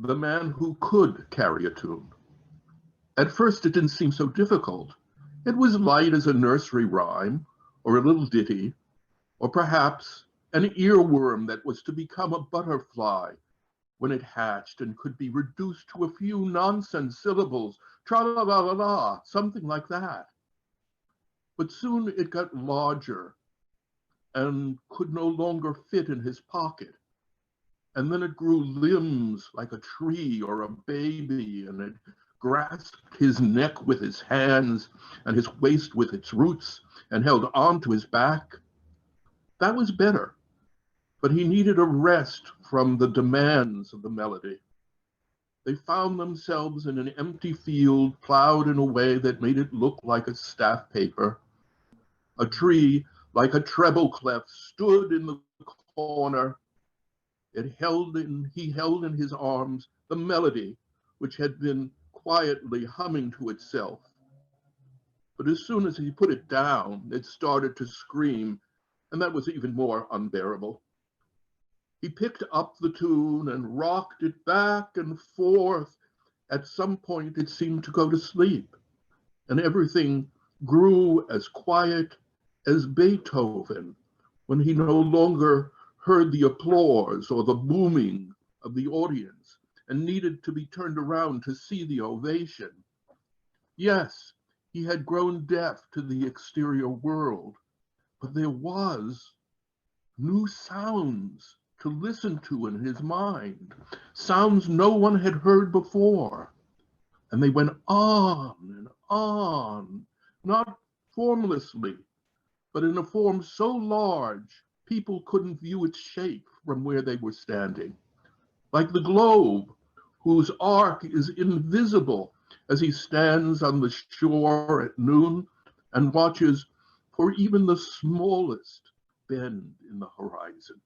the man who could carry a tune. At first, it didn't seem so difficult. It was light as a nursery rhyme, or a little ditty, or perhaps an earworm that was to become a butterfly when it hatched and could be reduced to a few nonsense syllables, tra-la-la-la-la, something like that. But soon it got larger and could no longer fit in his pocket. And then it grew limbs like a tree or a baby, and it grasped his neck with his hands and his waist with its roots and held on to his back. That was better, but he needed a rest from the demands of the melody. They found themselves in an empty field plowed in a way that made it look like a staff paper. A tree, like a treble clef, stood in the corner. He held in his arms the melody which had been quietly humming to itself. But as soon as he put it down, it started to scream, and that was even more unbearable. He picked up the tune and rocked it back and forth. At some point, it seemed to go to sleep, and everything grew as quiet as Beethoven when he no longer heard the applause or the booming of the audience and needed to be turned around to see the ovation. Yes, he had grown deaf to the exterior world, but there was new sounds to listen to in his mind, sounds no one had heard before. And they went on and on, not formlessly, but in a form so large people couldn't view its shape from where they were standing. Like the globe, whose arc is invisible as he stands on the shore at noon and watches for even the smallest bend in the horizon.